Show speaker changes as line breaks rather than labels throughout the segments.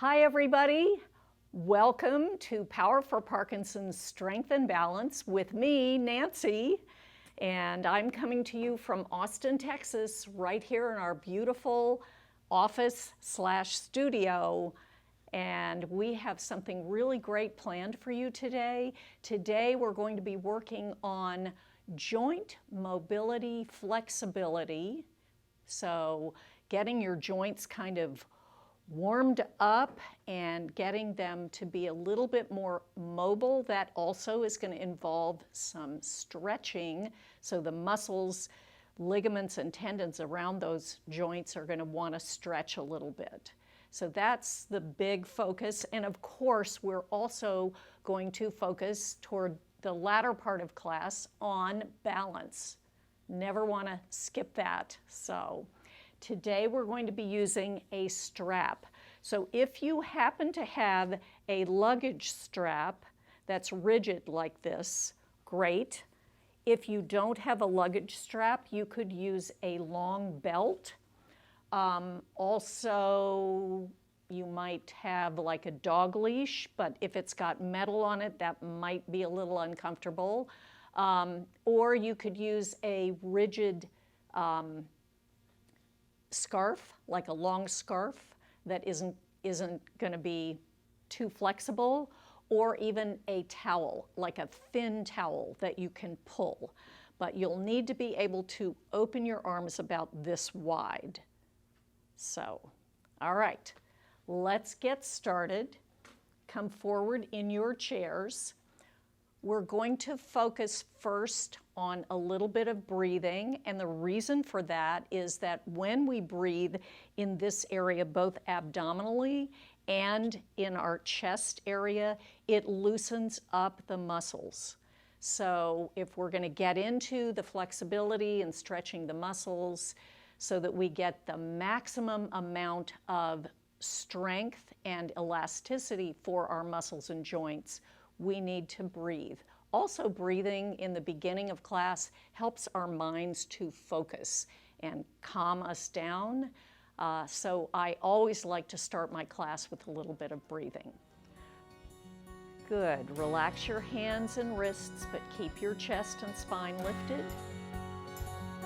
Hi everybody, welcome to Power for Parkinson's Strength and Balance with me, Nancy, and I'm coming to you from Austin, Texas, right here in our beautiful office/studio, and we have something really great planned for you today. Today we're going to be working on joint mobility flexibility, so getting your joints kind of warmed up and getting them to be a little bit more mobile. That also is going to involve some stretching. So the muscles, ligaments, and tendons around those joints are going to want to stretch a little bit. So that's the big focus. And of course, we're also going to focus toward the latter part of class on balance. Never want to skip that. So today we're going to be using a strap. So if you happen to have a luggage strap that's rigid like this, great. If you don't have a luggage strap, you could use a long belt. Also, you might have like a dog leash, but if it's got metal on it, that might be a little uncomfortable. Or you could use a rigid scarf, like a long scarf that isn't going to be too flexible, or even a towel, like a thin towel that you can pull. But you'll need to be able to open your arms about this wide. So, all right, let's get started. Come forward in your chairs. We're going to focus first on a little bit of breathing, and the reason for that is that when we breathe in this area, both abdominally and in our chest area, it loosens up the muscles. So if we're going to get into the flexibility and stretching the muscles so that we get the maximum amount of strength and elasticity for our muscles and joints, we need to breathe. Also, breathing in the beginning of class helps our minds to focus and calm us down. So I always like to start my class with a little bit of breathing. Good. Relax your hands and wrists, but keep your chest and spine lifted.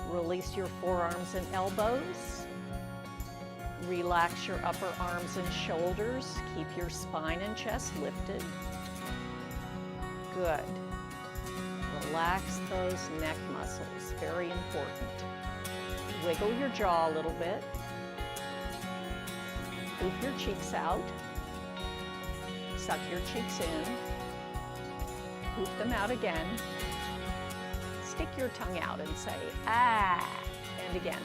Release your forearms and elbows. Relax your upper arms and shoulders. Keep your spine and chest lifted. Good. Relax those neck muscles, very important. Wiggle your jaw a little bit. Poop your cheeks out. Suck your cheeks in. Poop them out again. Stick your tongue out and say, ah, and again,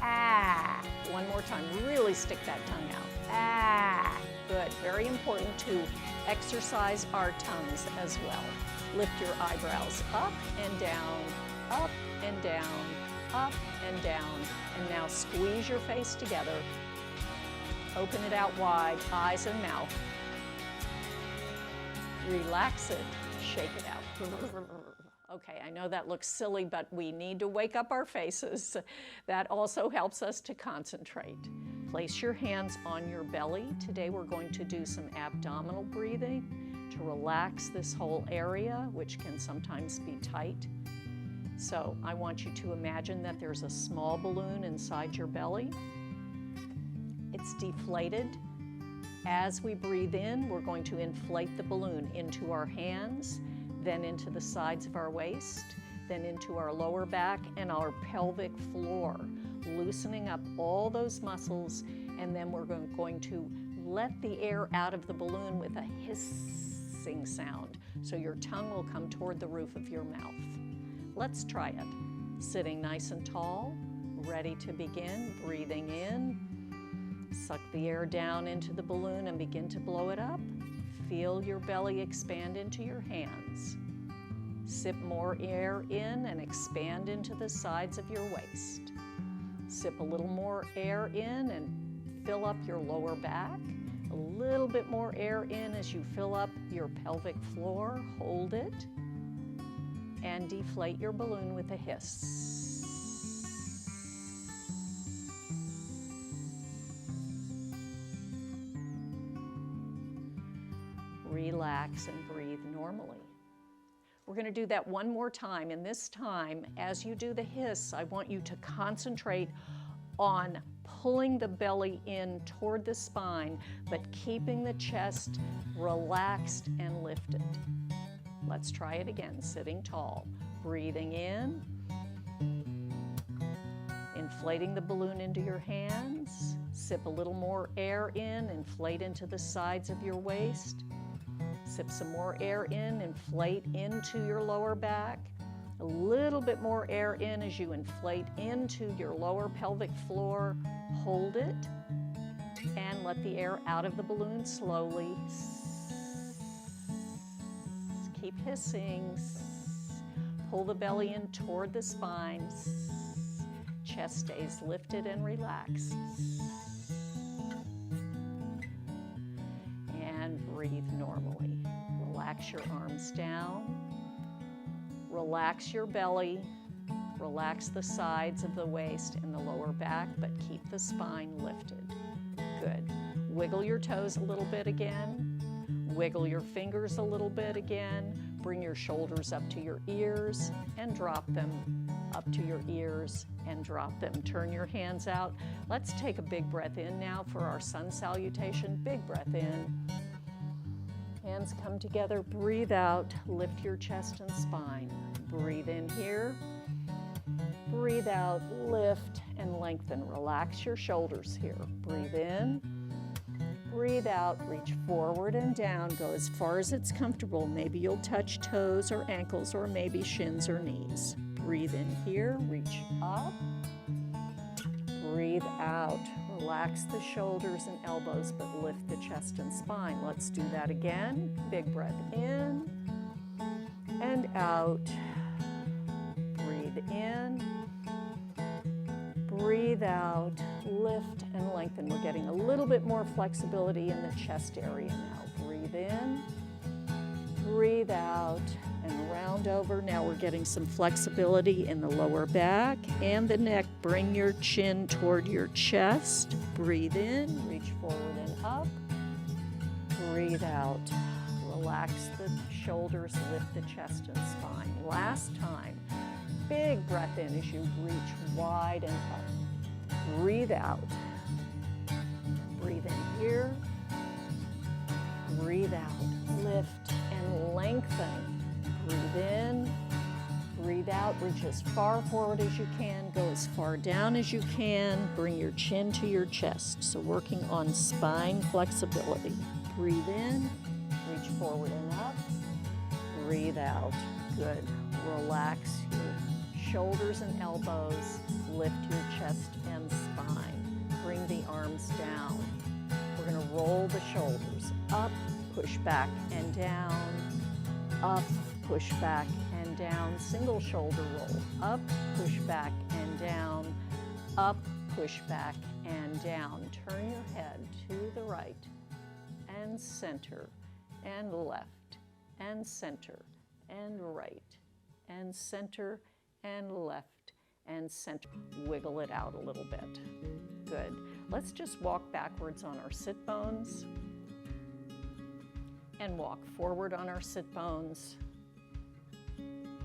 ah. One more time, really stick that tongue out, ah. Good, very important to exercise our tongues as well. Lift your eyebrows up and down, up and down, up and down. And now squeeze your face together. Open it out wide, eyes and mouth. Relax it, shake it out. Okay, I know that looks silly, but we need to wake up our faces. That also helps us to concentrate. Place your hands on your belly. Today we're going to do some abdominal breathing to relax this whole area, which can sometimes be tight. So I want you to imagine that there's a small balloon inside your belly. It's deflated. As we breathe in, we're going to inflate the balloon into our hands, then into the sides of our waist, then into our lower back and our pelvic floor, loosening up all those muscles, and then we're going to let the air out of the balloon with a hissing sound. So your tongue will come toward the roof of your mouth. Let's try it. Sitting nice and tall, ready to begin, breathing in. Suck the air down into the balloon and begin to blow it up. Feel your belly expand into your hands. Sip more air in and expand into the sides of your waist. Sip a little more air in and fill up your lower back. A little bit more air in as you fill up your pelvic floor. Hold it and deflate your balloon with a hiss. relax, and breathe normally. We're going to do that one more time, and this time, as you do the hiss, I want you to concentrate on pulling the belly in toward the spine, but keeping the chest relaxed and lifted. Let's try it again, sitting tall. Breathing in, inflating the balloon into your hands. Sip a little more air in, inflate into the sides of your waist. Sip some more air in, inflate into your lower back. A little bit more air in as you inflate into your lower pelvic floor. Hold it and let the air out of the balloon slowly. Keep hissing. Pull the belly in toward the spine. Chest stays lifted and relaxed. And breathe normally. Relax your arms down. Relax your belly. Relax the sides of the waist and the lower back, but keep the spine lifted. Good. Wiggle your toes a little bit again. Wiggle your fingers a little bit again. Bring your shoulders up to your ears and drop them. Up to your ears and drop them. Turn your hands out. Let's take a big breath in now for our sun salutation. Big breath in. Hands come together. Breathe out. Lift your chest and spine. Breathe in here. Breathe out. Lift and lengthen. Relax your shoulders here. Breathe in. Breathe out, reach forward and down, go as far as it's comfortable. Maybe you'll touch toes or ankles or maybe shins or knees. Breathe in here, reach up. Breathe out, relax the shoulders and elbows, but lift the chest and spine. Let's do that again. Big breath in and out. Breathe in. Breathe out, lift and lengthen. We're getting a little bit more flexibility in the chest area now. Breathe in, breathe out, and round over. Now we're getting some flexibility in the lower back and the neck. Bring your chin toward your chest. Breathe in, reach forward and up. Breathe out. Relax the shoulders, lift the chest and spine. Last time. Big breath in as you reach wide and up. Breathe out. Breathe in here. Breathe out. Lift and lengthen. Breathe in. Breathe out. Reach as far forward as you can. Go as far down as you can. Bring your chin to your chest. So working on spine flexibility. Breathe in. Reach forward and up. Breathe out. Good. Relax your shoulders and elbows, lift your chest and spine. Bring the arms down. We're going to roll the shoulders up, push back and down, up, push back and down. Single shoulder roll. Up, push back and down, up, push back and down. Turn your head to the right and center and left and center and right and center and left and center. Wiggle it out a little bit. Good. Let's just walk backwards on our sit bones and walk forward on our sit bones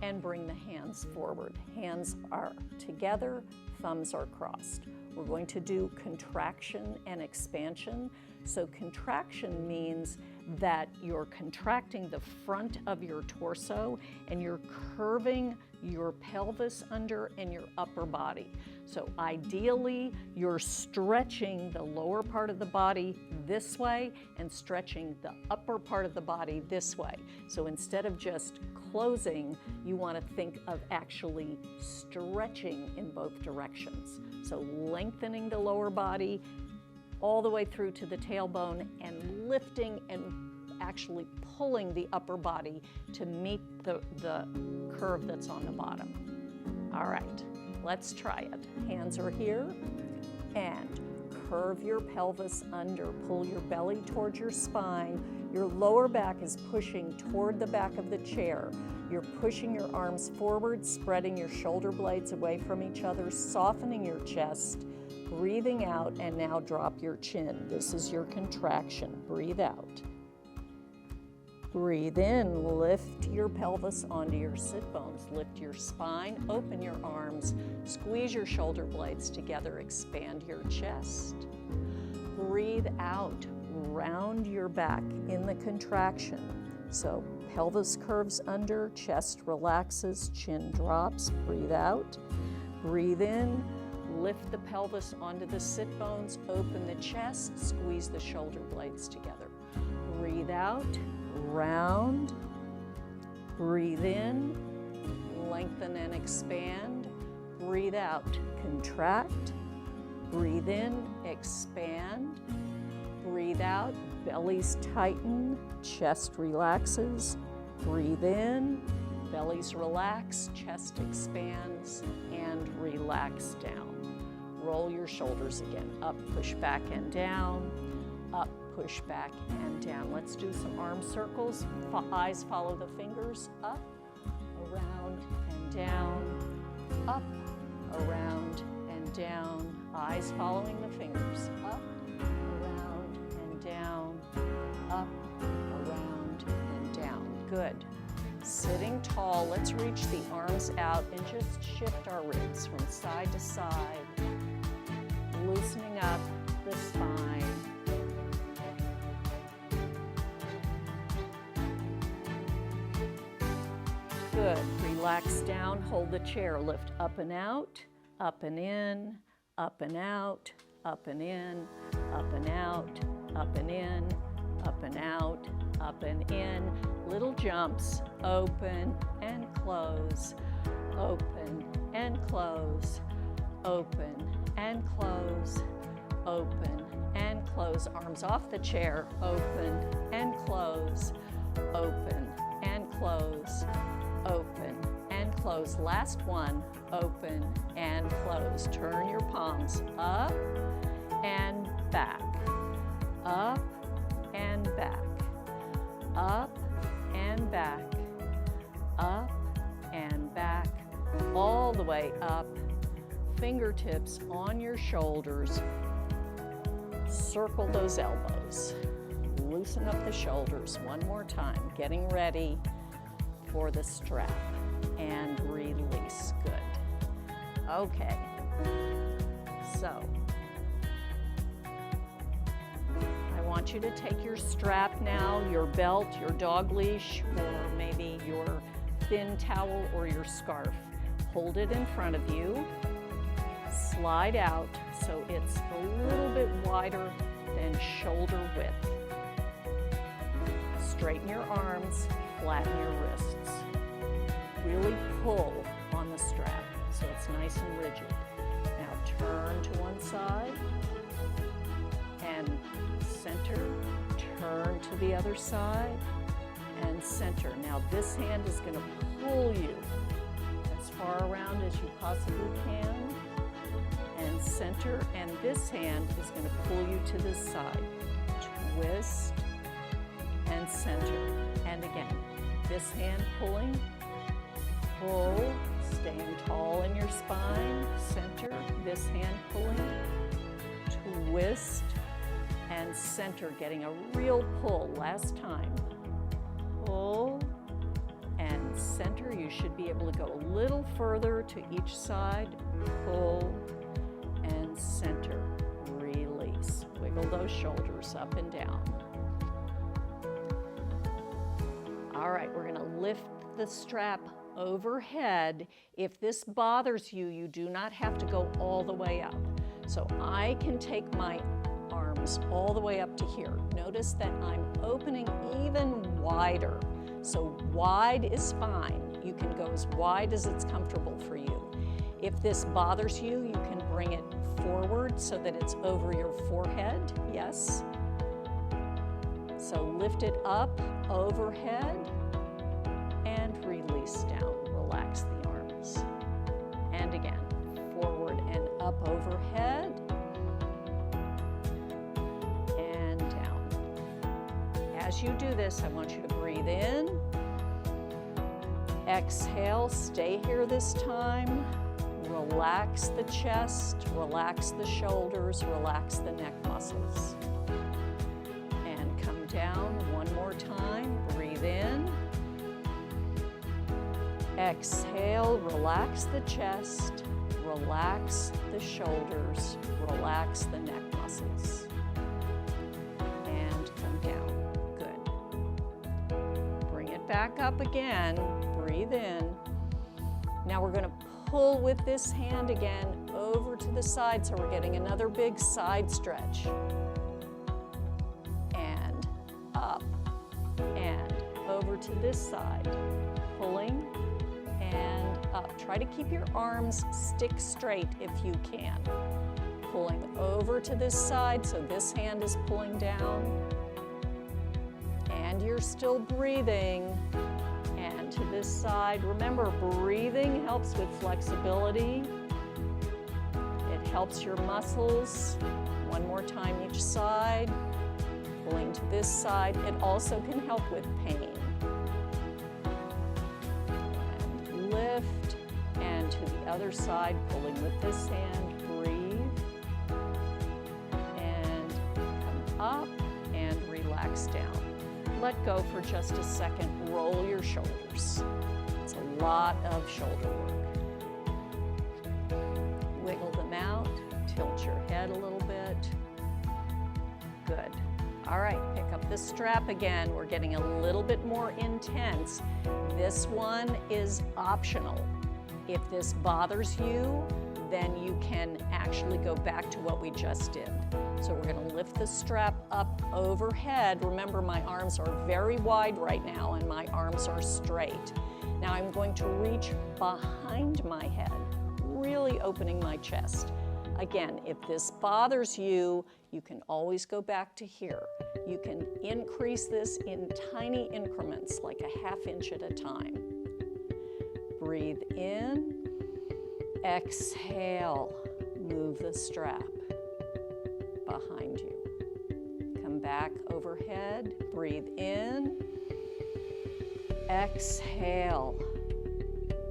and bring the hands forward. Hands are together, thumbs are crossed. We're going to do contraction and expansion. So contraction means that you're contracting the front of your torso and you're curving your pelvis under and your upper body. So ideally, you're stretching the lower part of the body this way and stretching the upper part of the body this way. So instead of just closing, you want to think of actually stretching in both directions. So lengthening the lower body all the way through to the tailbone and lifting and actually pulling the upper body to meet the curve that's on the bottom. All right, let's try it. Hands are here and curve your pelvis under. Pull your belly towards your spine. Your lower back is pushing toward the back of the chair. You're pushing your arms forward, spreading your shoulder blades away from each other, softening your chest, breathing out, and now drop your chin. This is your contraction. Breathe out. Breathe in, lift your pelvis onto your sit bones, lift your spine, open your arms, squeeze your shoulder blades together, expand your chest. Breathe out, round your back in the contraction. So pelvis curves under, chest relaxes, chin drops. Breathe out. Breathe in, lift the pelvis onto the sit bones, open the chest, squeeze the shoulder blades together. Breathe out, round. Breathe in, lengthen and expand. Breathe out, contract. Breathe in, expand. Breathe out, bellies tighten, chest relaxes. Breathe in, bellies relax, chest expands, and relax down. Roll your shoulders again. Up, push back and down. Up, push back and down. Let's do some arm circles. Eyes follow the fingers. Up, around and down. Up, around and down. Eyes following the fingers. Up, around and down. Up, around and down. Good. Sitting tall, let's reach the arms out and just shift our ribs from side to side, loosening up the spine. Good. Relax down, hold the chair, lift up and out, up and in, up and out, up and in, up and out, up and in, up and out, up and in. Little jumps, open and close, open and close, open and close, open and close. Arms off the chair, open and close, open and close, open and close. Last one, open and close. Turn your palms up and back, up and back, up and back, up and back, all the way up. Fingertips on your shoulders. Circle those elbows. Loosen up the shoulders one more time. Getting ready for the strap. And release. Good. Okay. So, I want you to take your strap now, your belt, your dog leash, or maybe your thin towel or your scarf. Hold it in front of you. Slide out so it's a little bit wider than shoulder width. Straighten your arms, flatten your wrists. Really pull on the strap so it's nice and rigid. Now turn to one side and center. Turn to the other side and center. Now this hand is going to pull you as far around as you possibly can and center, and this hand is going to pull you to this side. Twist and center. And again, this hand pulling, pull, staying tall in your spine, center, this hand pulling, twist and center, getting a real pull. Last time, pull and center. You should be able to go a little further to each side, pull and center, release. Wiggle those shoulders up and down. All right, we're going to lift the strap overhead. If this bothers you, you do not have to go all the way up. So I can take my arms all the way up to here. Notice that I'm opening even wider. So wide is fine. You can go as wide as it's comfortable for you. If this bothers you, you can bring it forward so that it's over your forehead. Yes. So lift it up overhead and release down. Relax the arms. And again, forward and up overhead and down. As you do this, I want you to breathe in. Exhale, stay here this time. Relax the chest, relax the shoulders, relax the neck muscles. And come down one more time. Breathe in. Exhale, relax the chest, relax the shoulders, relax the neck muscles. And come down. Good. Bring it back up again. Breathe in. Now we're going to pull with this hand again over to the side, so we're getting another big side stretch. And up and over to this side. Pulling and up. Try to keep your arms stick straight if you can. Pulling over to this side, so this hand is pulling down. And you're still breathing. And to this side. Remember, breathing helps with flexibility. It helps your muscles. One more time each side. Pulling to this side. It also can help with pain. And lift. And to the other side, pulling with this hand. Breathe. And come up and relax down. Let go for just a second. Roll your shoulders. It's a lot of shoulder work. Wiggle them out. Tilt your head a little bit. Good. All right, pick up the strap again. We're getting a little bit more intense. This one is optional. If this bothers you, then you can actually go back to what we just did. So we're going to lift the strap up overhead. Remember, my arms are very wide right now and my arms are straight. Now I'm going to reach behind my head, really opening my chest. Again, if this bothers you, you can always go back to here. You can increase this in tiny increments, like a ½ inch at a time. Breathe in. Exhale, move the strap behind you. Come back overhead, breathe in. Exhale,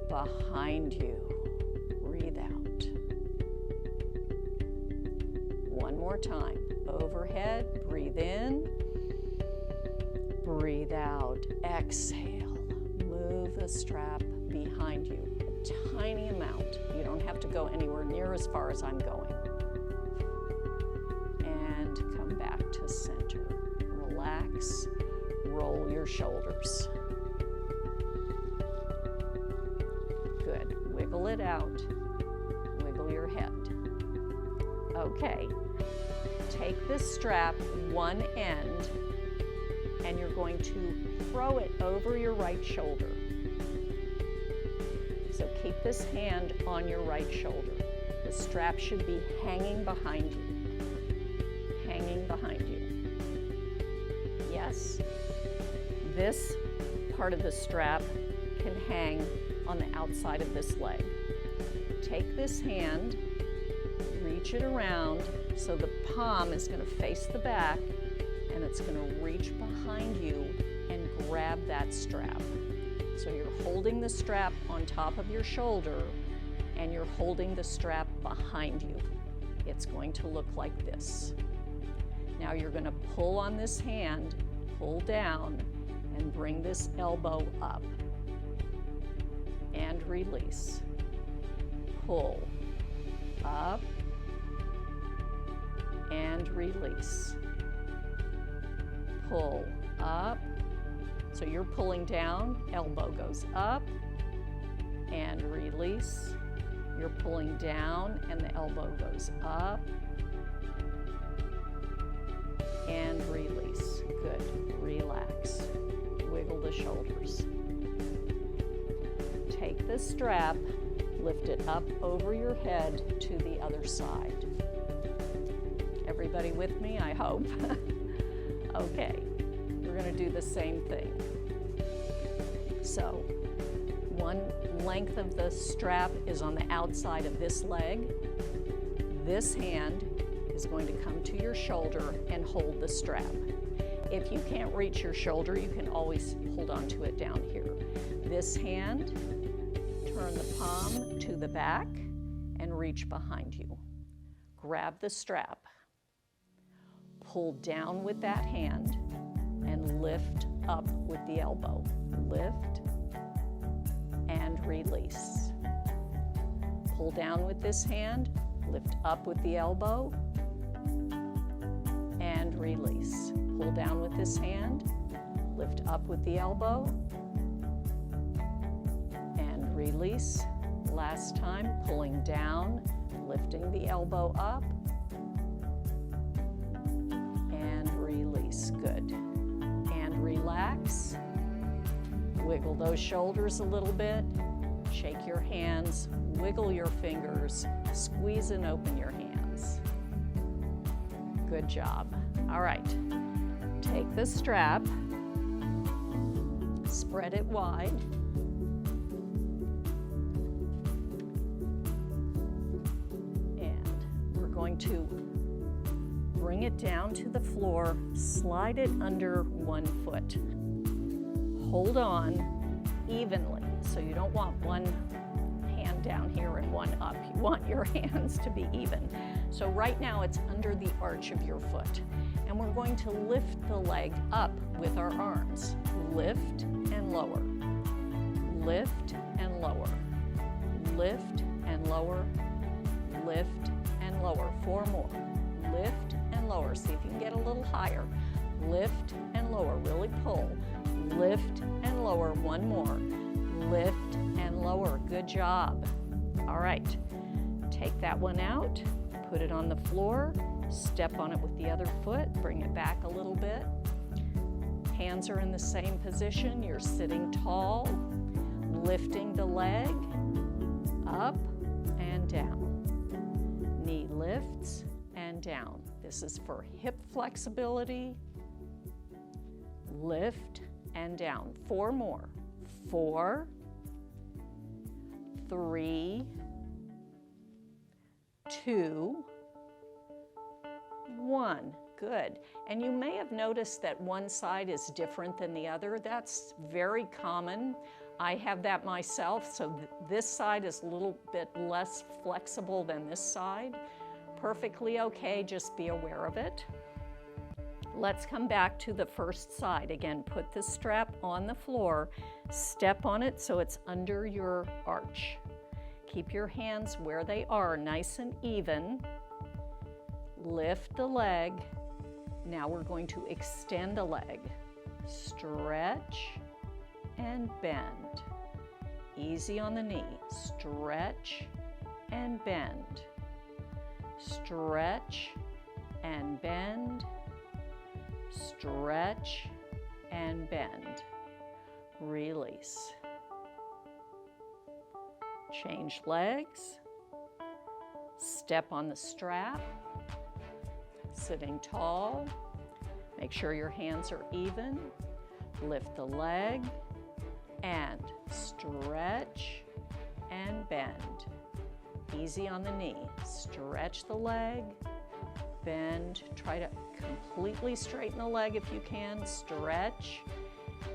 behind you. Breathe out. One more time. Overhead, breathe in. Breathe out. Exhale. Move the strap behind you. A tiny amount. You don't have to go anywhere near as far as I'm going. And come back to center. Relax. Roll your shoulders. Good. Wiggle it out. Wiggle your head. Okay. Take this strap, one end, and you're going to throw it over your right shoulder. So keep this hand on your right shoulder. The strap should be hanging behind you. Hanging behind you. Yes. This part of the strap can hang on the outside of this leg. Take this hand, reach it around so the palm is going to face the back and it's going to reach behind you and grab that strap. So you're holding the strap on top of your shoulder and you're holding the strap behind you. It's going to look like this. Now you're going to pull on this hand, pull down, and bring this elbow up. And release. Pull up and release. Pull up. So you're pulling down, elbow goes up and release. You're pulling down and the elbow goes up and release. Good. Relax. Wiggle the shoulders. Take the strap, lift it up over your head to the other side. Everybody with me, I hope? Okay, we're going to do the same thing. So, one length of the strap is on the outside of this leg. This hand is going to come to your shoulder and hold the strap. If you can't reach your shoulder, you can always hold on to it down here. This hand, turn the palm to the back and reach behind you. Grab the strap. Pull down with that hand and lift up with the elbow. Lift and release. Pull down with this hand, lift up with the elbow, and release. Pull down with this hand, lift up with the elbow, and release. Last time, pulling down, lifting the elbow up, and release. Good. And relax. Wiggle those shoulders a little bit. Shake your hands, wiggle your fingers, squeeze and open your hands. Good job. All right. Take the strap, spread it wide. Going to bring it down to the floor, slide it under one foot. Hold on evenly, so you don't want one hand down here and one up. You want your hands to be even. So right now it's under the arch of your foot. And we're going to lift the leg up with our arms. Lift and lower. Lift and lower. Lift and lower. Lift and lower. 4 more. Lift and lower. See if you can get a little higher. Lift and lower. Really pull. Lift and lower. 1 more. Lift and lower. Good job. All right. Take that one out. Put it on the floor. Step on it with the other foot. Bring it back a little bit. Hands are in the same position. You're sitting tall. Lifting the leg up and down. Knee lifts and down. This is for hip flexibility. Lift and down. 4 more. 4, 3, 2, 1. Good. And you may have noticed that one side is different than the other. That's very common. I have that myself, so this side is a little bit less flexible than this side. Perfectly okay, just be aware of it. Let's come back to the first side. Again, put the strap on the floor, step on it so it's under your arch. Keep your hands where they are, nice and even. Lift the leg. Now we're going to extend the leg. Stretch and bend. Easy on the knee. Stretch and bend. Stretch and bend. Stretch and bend. Release. Change legs. Step on the strap. Sitting tall. Make sure your hands are even. Lift the leg. And stretch and bend. Easy on the knee. Stretch the leg, bend. Try to completely straighten the leg if you can. Stretch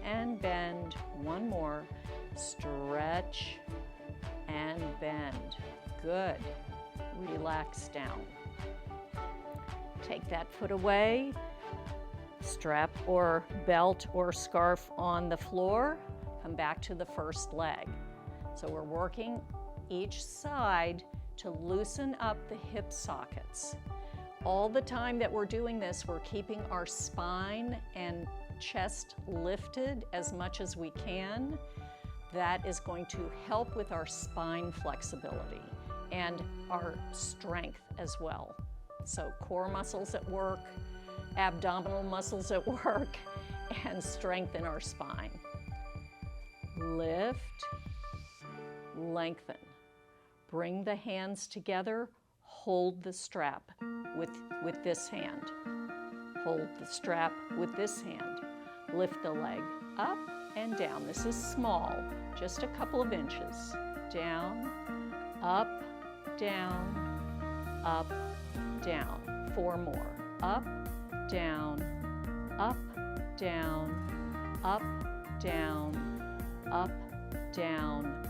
and bend. 1 more. Stretch and bend. Good. Relax down. Take that foot away. Strap or belt or scarf on the floor. Come back to the first leg. So we're working each side to loosen up the hip sockets. All the time that we're doing this, we're keeping our spine and chest lifted as much as we can. That is going to help with our spine flexibility and our strength as well. So core muscles at work, abdominal muscles at work, and strengthen our spine. Lift, lengthen. Bring the hands together, hold the strap with this hand. Hold the strap with this hand. Lift the leg up and down. This is small, just a couple of inches. Down, up, down, up, down. 4 more. Up, down, up, down, up, down, up, down.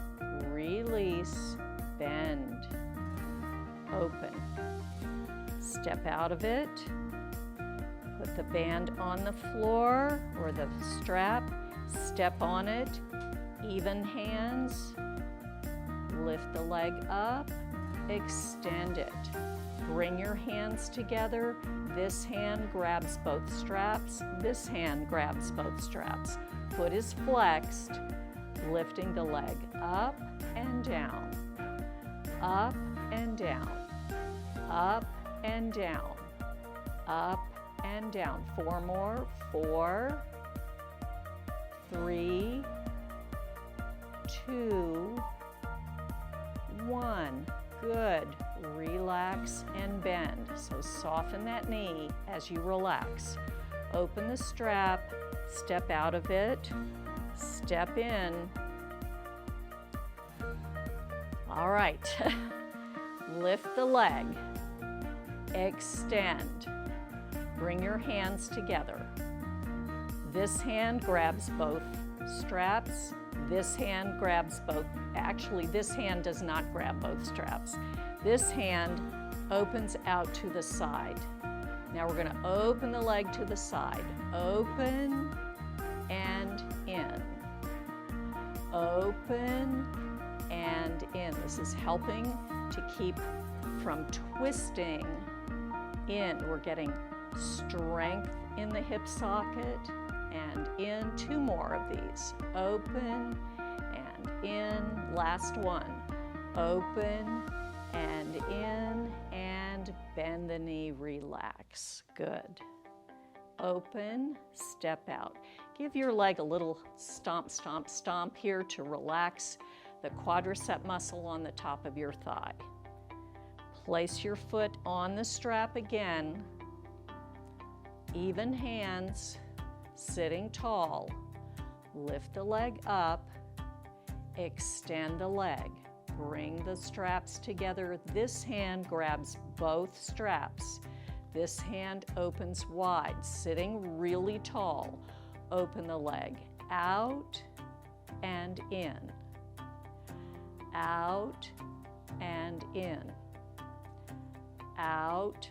Release, bend, open. Step out of it. Put the band on the floor or the strap. Step on it. Even hands. Lift the leg up, extend it. Bring your hands together. This hand grabs both straps. This hand grabs both straps. Foot is flexed, lifting the leg up and down, up and down, up and down, up and down. 4 more. 4, 3, 2, 1. Good. Relax and bend. So soften that knee as you relax. Open the strap, step out of it, step in. All right. Lift the leg, extend. Bring your hands together. This hand grabs both straps. This hand grabs both. Actually, this hand does not grab both straps. This hand opens out to the side. Now we're going to open the leg to the side. Open and in. Open and in. This is helping to keep from twisting in. We're getting strength in the hip socket and in. 2 more of these. Open and in. Last one. Open and in, and bend the knee, relax. Good. Open, step out. Give your leg a little stomp, stomp, stomp here to relax the quadricep muscle on the top of your thigh. Place your foot on the strap again. Even hands, sitting tall. Lift the leg up, extend the leg. Bring the straps together. This hand grabs both straps. This hand opens wide, sitting really tall. Open the leg out and in. Out and in. Out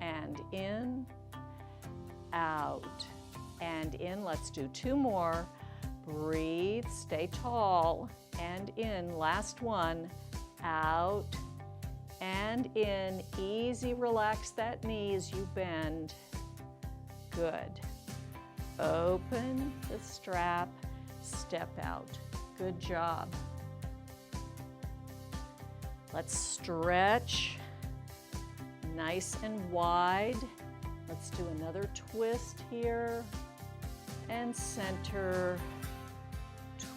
and in. Out and in. Let's do 2 more. Breathe, stay tall. And in. Last one. Out and in. Easy, relax that knee as you bend. Good. Open the strap, step out. Good job. Let's stretch nice and wide. Let's do another twist here. And center,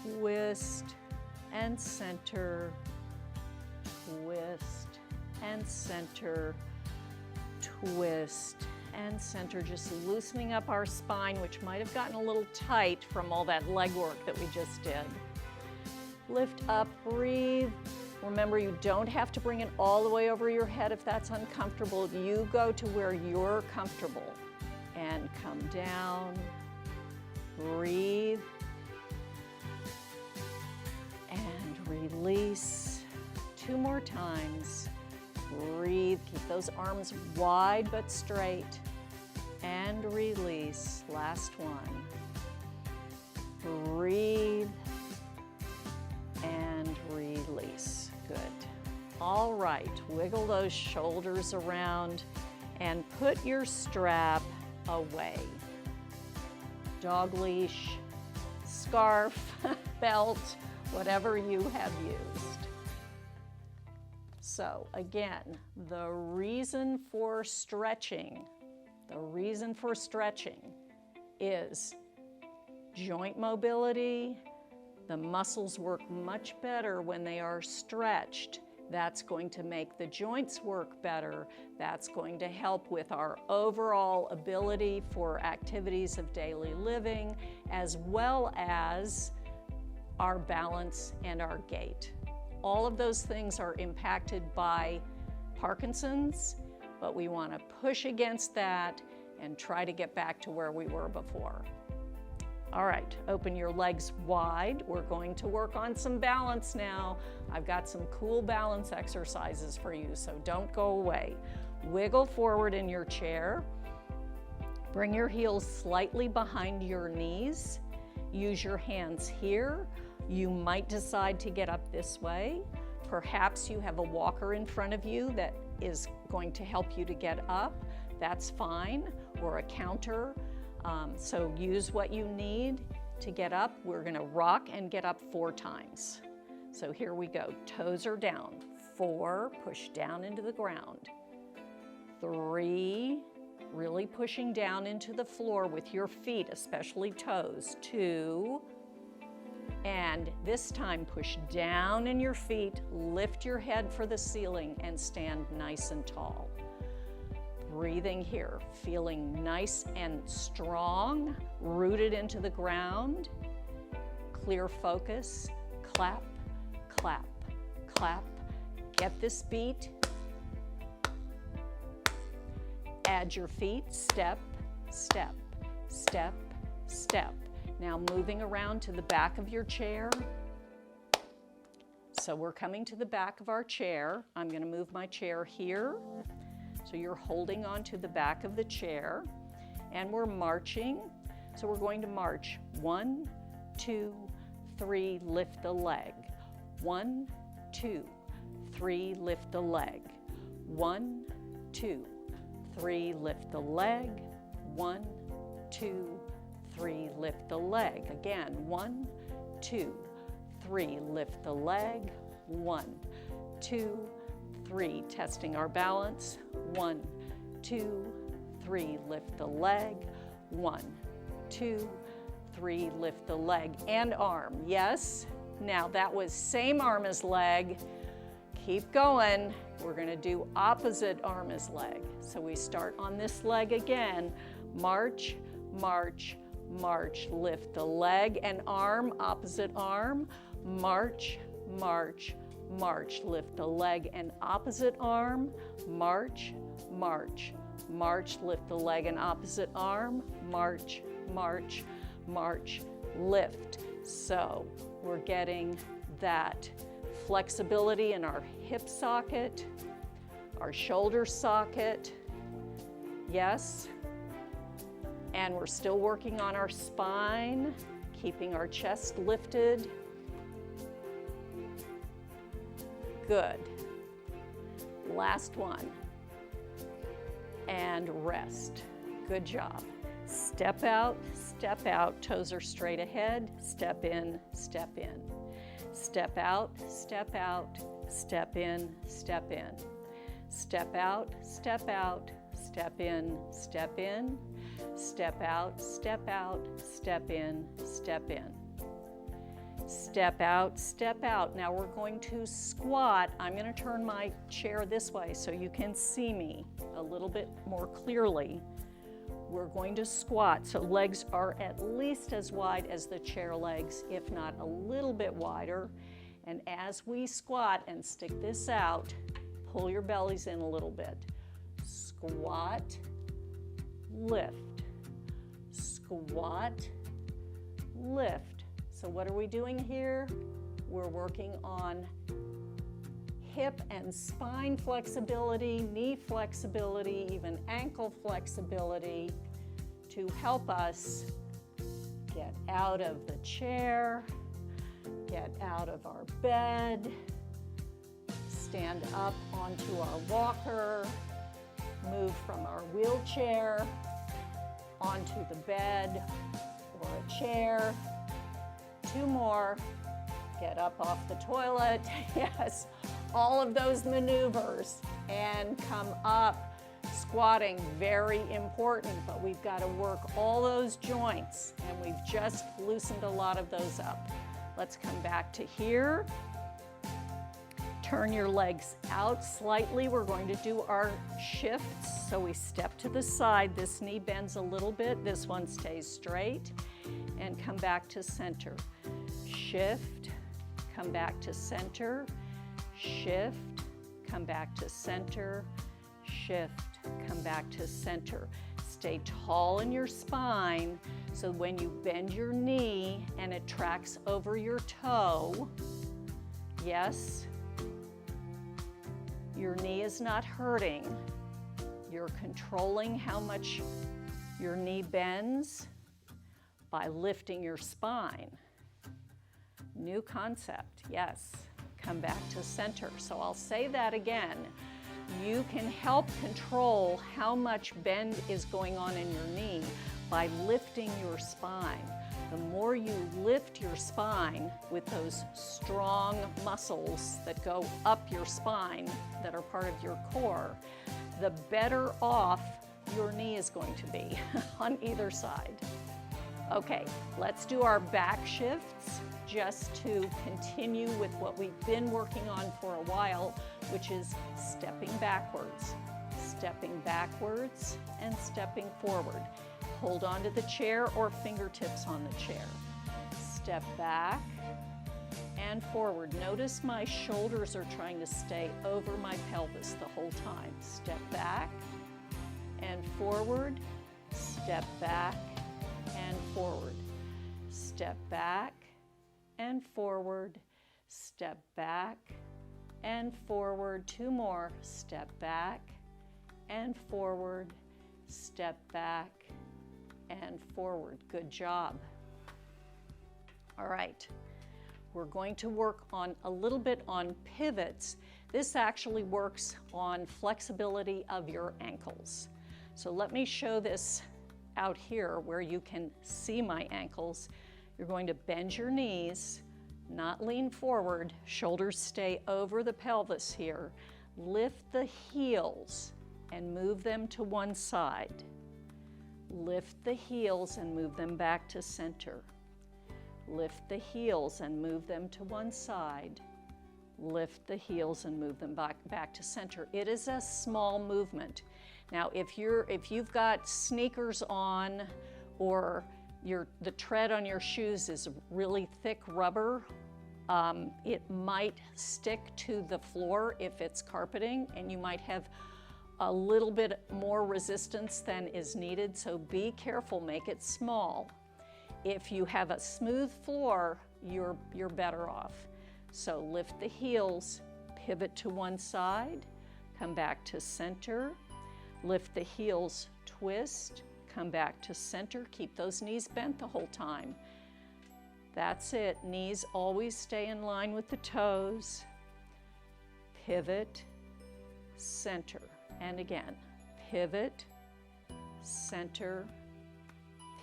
twist, and center, twist, and center, twist, and center. Just loosening up our spine, which might have gotten a little tight from all that leg work that we just did. Lift up, breathe. Remember, you don't have to bring it all the way over your head if that's uncomfortable. You go to where you're comfortable. And come down, breathe, and release. 2 more times. Breathe, keep those arms wide but straight. And release, last one. Breathe and release, good. All right, wiggle those shoulders around and put your strap away. Dog leash, scarf, belt, whatever you have used. So again, the reason for stretching is joint mobility. The muscles work much better when they are stretched. That's going to make the joints work better. That's going to help with our overall ability for activities of daily living, as well as our balance and our gait. All of those things are impacted by Parkinson's, but we want to push against that and try to get back to where we were before. All right, open your legs wide. We're going to work on some balance now. I've got some cool balance exercises for you, so don't go away. Wiggle forward in your chair. Bring your heels slightly behind your knees. Use your hands here You might decide to get up this way. Perhaps you have a walker in front of you that is going to help you to get up. That's fine, or a counter. So use what you need to get up. We're gonna rock and get up 4 times. So here we go. Toes are down. 4, push down into the ground. 3, really pushing down into the floor with your feet, especially toes. 2, and this time push down in your feet, lift your head for the ceiling, and stand nice and tall. Breathing here, feeling nice and strong, rooted into the ground. Clear focus, clap, clap, clap. Get this beat. Add your feet, step, step, step, step. Now moving around to the back of your chair. So we're coming to the back of our chair. I'm going to move my chair here. So you're holding on to the back of the chair, and we're marching. So we're going to march 1, 2, 3, lift the leg. 1, 2, 3, lift the leg. 1, 2, 3, lift the leg. 1, 2, 3, lift the leg. Again, 1, 2, 3, lift the leg. 1, 2, 3, testing our balance. 1, 2, 3, lift the leg. 1, 2, 3, lift the leg and arm. Yes. Now that was same arm as leg. Keep going. We're going to do opposite arm as leg. So we start on this leg again. March, march, march. Lift the leg and arm, opposite arm. March, march, march. Lift the leg and opposite arm. March, march, march. Lift the leg and opposite arm. March, march, march. Lift. So we're getting that flexibility in our hip socket, our shoulder socket. Yes. And we're still working on our spine, keeping our chest lifted. Good. Last one. And rest. Good job. Step out, toes are straight ahead, step in, step in. Step out, step in, step in. Step out, step in, step in. Step out, step in, step in. Step out. Now we're going to squat. I'm going to turn my chair this way so you can see me a little bit more clearly. We're going to squat, so legs are at least as wide as the chair legs, if not a little bit wider. And as we squat and stick this out, pull your bellies in a little bit. Squat, lift. Squat, lift. So what are we doing here? We're working on hip and spine flexibility, knee flexibility, even ankle flexibility to help us get out of the chair, get out of our bed, stand up onto our walker, move from our wheelchair onto the bed or a chair. 2 more, get up off the toilet, yes. All of those maneuvers and come up. Squatting, very important, but we've got to work all those joints, and we've just loosened a lot of those up. Let's come back to here. Turn your legs out slightly. We're going to do our shifts. So we step to the side. This knee bends a little bit. This one stays straight. And come back to center. Shift, come back to center. Shift, come back to center. Shift, come back to center. Stay tall in your spine so when you bend your knee and it tracks over your toe, yes, your knee is not hurting. You're controlling how much your knee bends by lifting your spine. New concept, yes. Come back to center. So I'll say that again. You can help control how much bend is going on in your knee by lifting your spine. The more you lift your spine with those strong muscles that go up your spine that are part of your core, the better off your knee is going to be on either side. Okay, let's do our back shifts just to continue with what we've been working on for a while, which is stepping backwards, and stepping forward. Hold on to the chair or fingertips on the chair. Step back and forward. Notice my shoulders are trying to stay over my pelvis the whole time. Step back and forward, step back and forward. Step back and forward, step back and forward. Two more. Step back and forward, step back and forward. Good job. All right, we're going to work on a little bit on pivots. This actually works on flexibility of your ankles. So let me show this out here where you can see my ankles. You're going to bend your knees, not lean forward. Shoulders stay over the pelvis here. Lift the heels and move them to one side. Lift the heels and move them back to center. Lift the heels and move them to one side. Lift the heels and move them back to center. It is a small movement. Now, if you've got sneakers on or the tread on your shoes is really thick rubber, it might stick to the floor if it's carpeting, and you might have a little bit more resistance than is needed, so be careful, make it small. If you have a smooth floor, you're better off. So lift the heels, pivot to one side, come back to center, lift the heels, twist, come back to center, keep those knees bent the whole time. That's it, knees always stay in line with the toes, pivot, center, and again, pivot, center,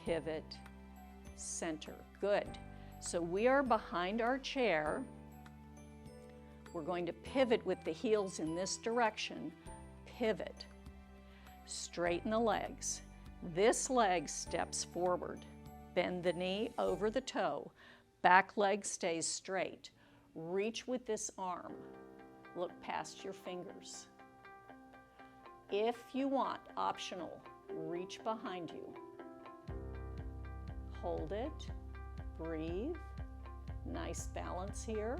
pivot, center. Good. So we are behind our chair. We're going to pivot with the heels in this direction. Pivot. Straighten the legs. This leg steps forward. Bend the knee over the toe. Back leg stays straight. Reach with this arm. Look past your fingers. If you want, optional, reach behind you. Hold it, breathe, nice balance here.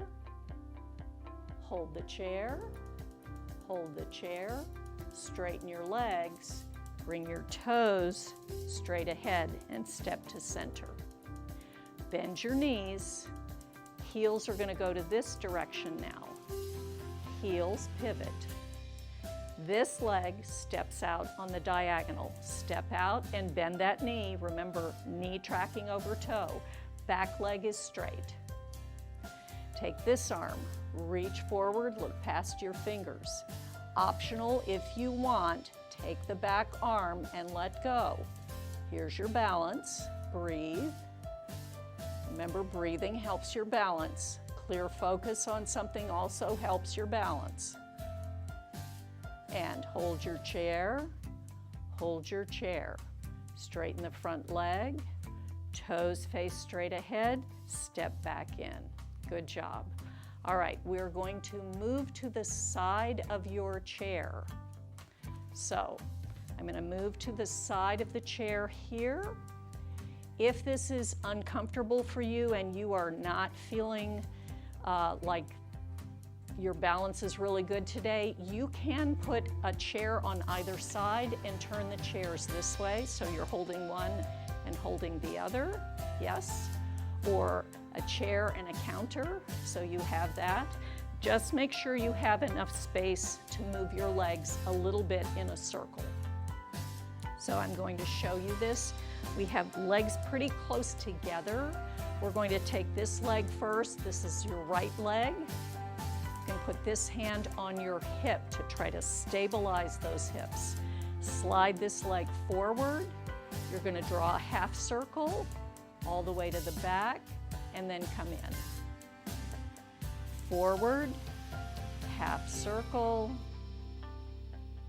Hold the chair, straighten your legs, bring your toes straight ahead and step to center. Bend your knees, heels are going to go to this direction now. Heels pivot. This leg steps out on the diagonal. Step out and bend that knee. Remember, knee tracking over toe. Back leg is straight. Take this arm, reach forward, look past your fingers. Optional, if you want, take the back arm and let go. Here's your balance. Breathe. Remember, breathing helps your balance. Clear focus on something also helps your balance. And hold your chair, Straighten the front leg, toes face straight ahead, step back in. Good job. All right, we're going to move to the side of your chair. So I'm going to move to the side of the chair here. If this is uncomfortable for you and you are not feeling like your balance is really good today, you can put a chair on either side and turn the chairs this way so you're holding one and holding the other, yes, or a chair and a counter, so you have that. Just make sure you have enough space to move your legs a little bit in a circle. So I'm going to show you this. We have legs pretty close together, We're going to take this leg first. This is your right leg. You can put this hand on your hip to try to stabilize those hips. Slide this leg forward. You're going to draw a half circle all the way to the back and then come in. Forward, half circle,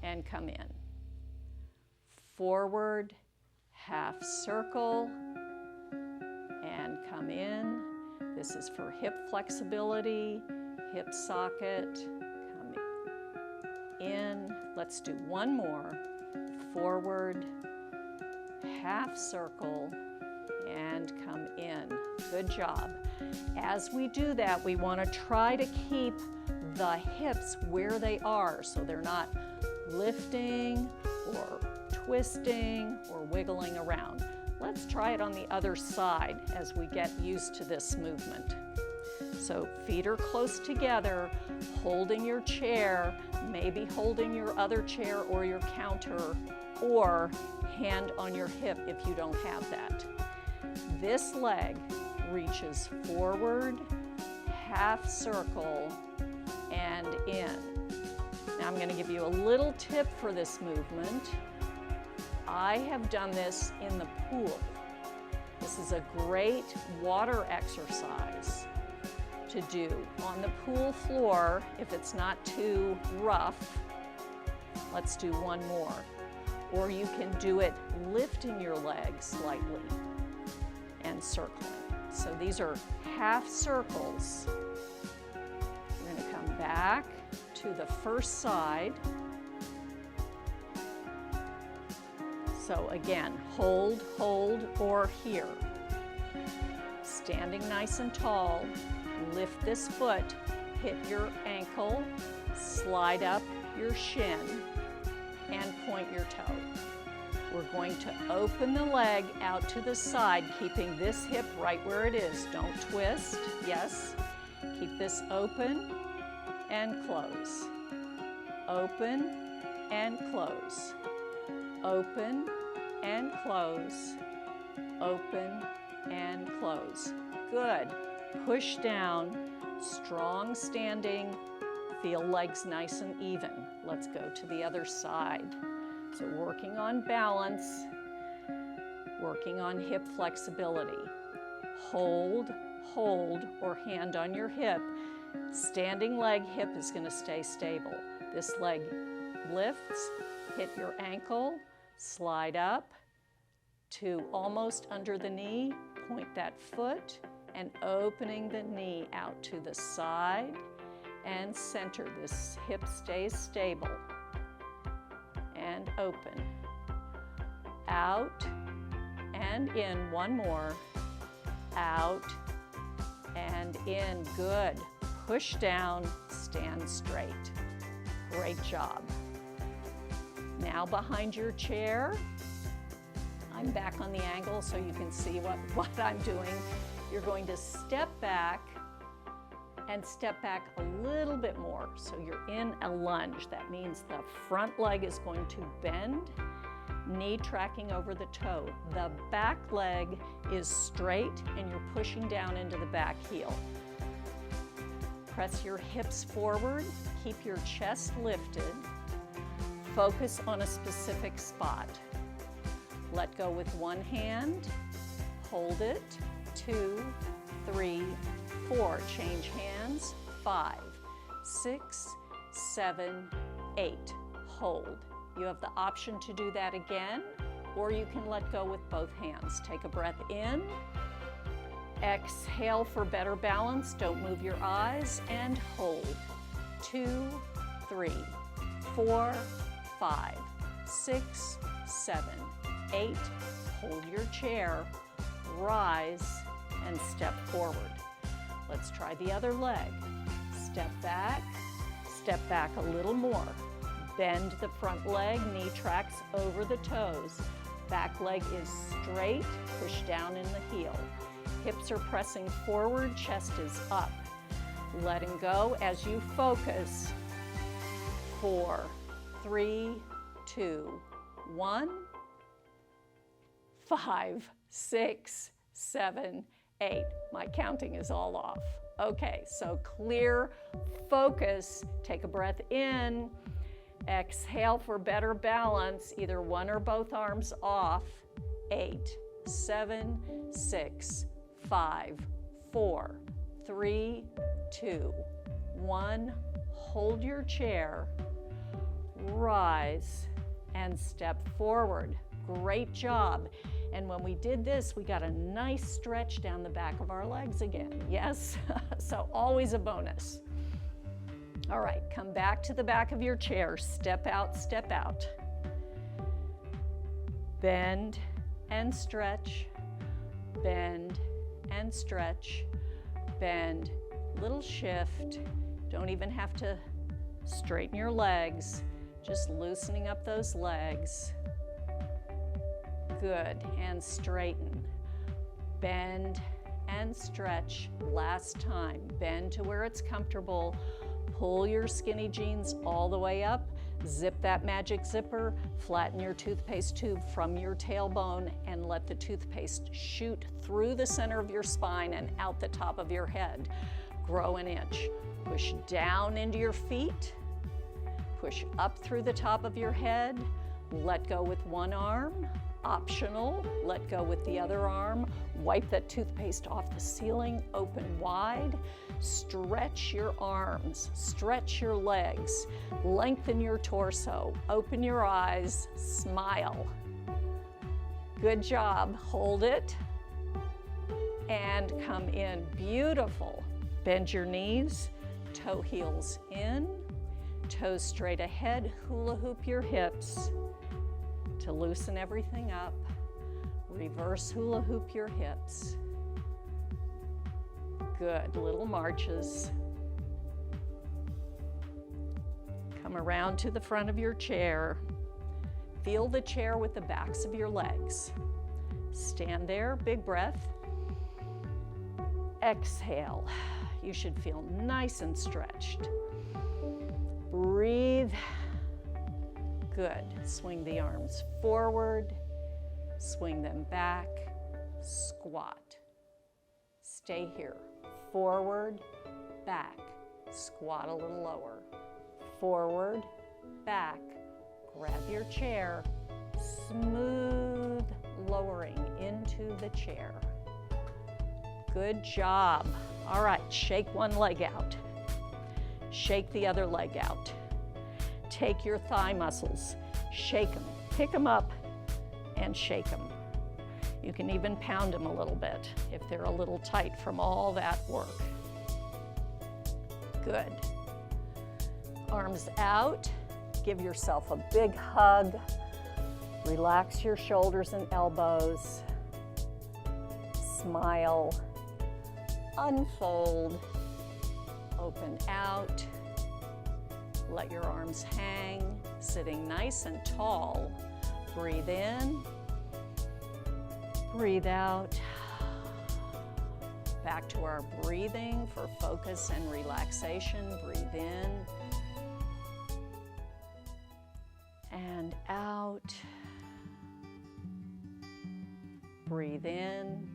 and come in. Forward, half circle, and come in. This is for hip flexibility, hip socket, come in. Let's do one more. Forward, half circle, and come in. Good job. As we do that, we want to try to keep the hips where they are so they're not lifting or twisting or wiggling around. Let's try it on the other side as we get used to this movement. So feet are close together, holding your chair, maybe holding your other chair or your counter, or hand on your hip if you don't have that. This leg reaches forward, half circle, and in. Now I'm going to give you a little tip for this movement. I have done this in the pool. This is a great water exercise to do on the pool floor if it's not too rough. Let's do one more. Or you can do it lifting your legs slightly and circling. So these are half circles. We're going to come back to the first side. So again, hold, hold, or here. Standing nice and tall, lift this foot, hit your ankle, slide up your shin, and point your toe. We're going to open the leg out to the side, keeping this hip right where it is. Don't twist, yes. Keep this open and close. Open and close. Open and close. Open and close. Good. Push down, strong standing. Feel legs nice and even. Let's go to the other side. So working on balance, working on hip flexibility. Hold, hold, or hand on your hip. Standing leg hip is going to stay stable. This leg lifts, hit your ankle, slide up to almost under the knee, point that foot, and opening the knee out to the side and center. This hip stays stable. And open. Out and in. One more. Out and in. Good. Push down, stand straight. Great job. Now behind your chair. I'm back on the angle so you can see what I'm doing. You're going to step back and step back a little bit more. So you're in a lunge. That means the front leg is going to bend, knee tracking over the toe. The back leg is straight and you're pushing down into the back heel. Press your hips forward, keep your chest lifted. Focus on a specific spot. Let go with one hand, hold it, 2, 3, 4, change hands, 5, 6, 7, 8, hold. You have the option to do that again, or you can let go with both hands. Take a breath in, exhale for better balance, don't move your eyes, and hold. 2, 3, 4, 5, 6, 7, 8, hold your chair, rise, and step forward. Let's try the other leg. Step back a little more. Bend the front leg, knee tracks over the toes. Back leg is straight, push down in the heel. Hips are pressing forward, chest is up. Letting go as you focus. 4, 3, 2, 1. 5, 6, 7, 8. My counting is all off. Okay, so clear, focus, take a breath in, exhale for better balance, either one or both arms off. 8, 7, 6, 5, 4, 3, 2, 1. Hold your chair, rise, and step forward. Great job. And when we did this, we got a nice stretch down the back of our legs again. Yes? So always a bonus. All right, come back to the back of your chair. Step out, step out. Bend and stretch. Bend and stretch. Bend. Little shift. Don't even have to straighten your legs. Just loosening up those legs. Good, and straighten. Bend and stretch. Last time. Bend to where it's comfortable. Pull your skinny jeans all the way up. Zip that magic zipper. Flatten your toothpaste tube from your tailbone and let the toothpaste shoot through the center of your spine and out the top of your head. Grow an inch. Push down into your feet. Push up through the top of your head. Let go with one arm. Optional, let go with the other arm. Wipe that toothpaste off the ceiling, open wide. Stretch your arms, stretch your legs, lengthen your torso, open your eyes, smile. Good job, hold it, and come in, beautiful. Bend your knees, toe heels in, toes straight ahead, hula hoop your hips. To loosen everything up, reverse hula hoop your hips. Good, little marches. Come around to the front of your chair. Feel the chair with the backs of your legs. Stand there, big breath. Exhale. You should feel nice and stretched. Breathe. Good. Swing the arms forward, swing them back, squat. Stay here. Forward, back, squat a little lower. Forward, back, grab your chair, smooth lowering into the chair. Good job. All right, shake one leg out. Shake the other leg out. Take your thigh muscles, shake them, pick them up and shake them. You can even pound them a little bit if they're a little tight from all that work. Good. Arms out, give yourself a big hug. Relax your shoulders and elbows. Smile, unfold, open out. Let your arms hang, sitting nice and tall. Breathe in, breathe out. Back to our breathing for focus and relaxation. Breathe in and out. Breathe in.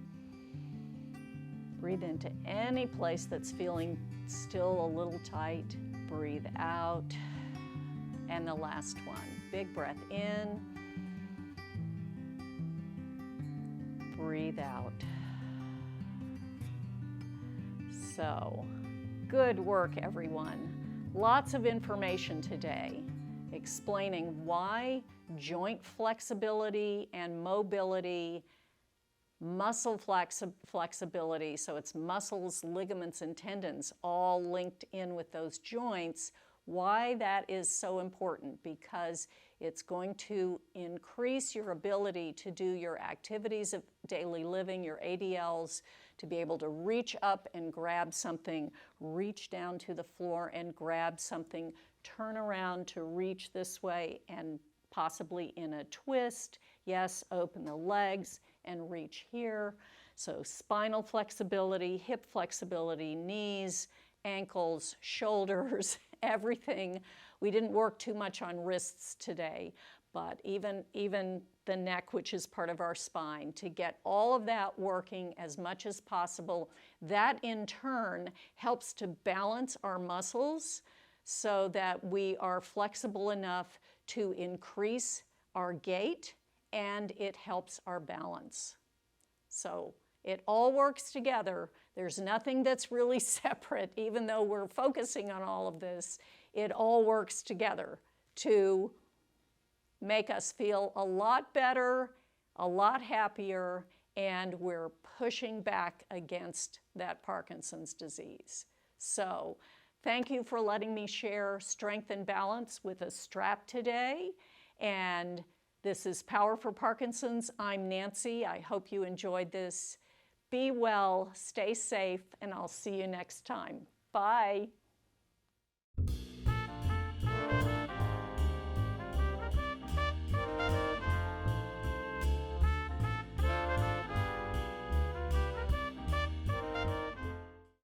Breathe into any place that's feeling still a little tight. Breathe out. And the last one. Big breath in. Breathe out. So, good work, everyone. Lots of information today explaining why joint flexibility and mobility, muscle flexibility, so it's muscles, ligaments, and tendons all linked in with those joints, why that is so important, because it's going to increase your ability to do your activities of daily living, your ADLs, to be able to reach up and grab something, reach down to the floor and grab something, turn around to reach this way and possibly in a twist. Yes, open the legs and reach here. So spinal flexibility, hip flexibility, knees, ankles, shoulders, everything. We didn't work too much on wrists today, but even the neck, which is part of our spine, to get all of that working as much as possible. That in turn helps to balance our muscles so that we are flexible enough to increase our gait, and it helps our balance. So it all works together. There's nothing that's really separate, even though we're focusing on all of this. It all works together to make us feel a lot better, a lot happier, and we're pushing back against that Parkinson's disease. So thank you for letting me share strength and balance with a strap today. And this is Power for Parkinson's. I'm Nancy. I hope you enjoyed this. Be well, stay safe, and I'll see you next time. Bye.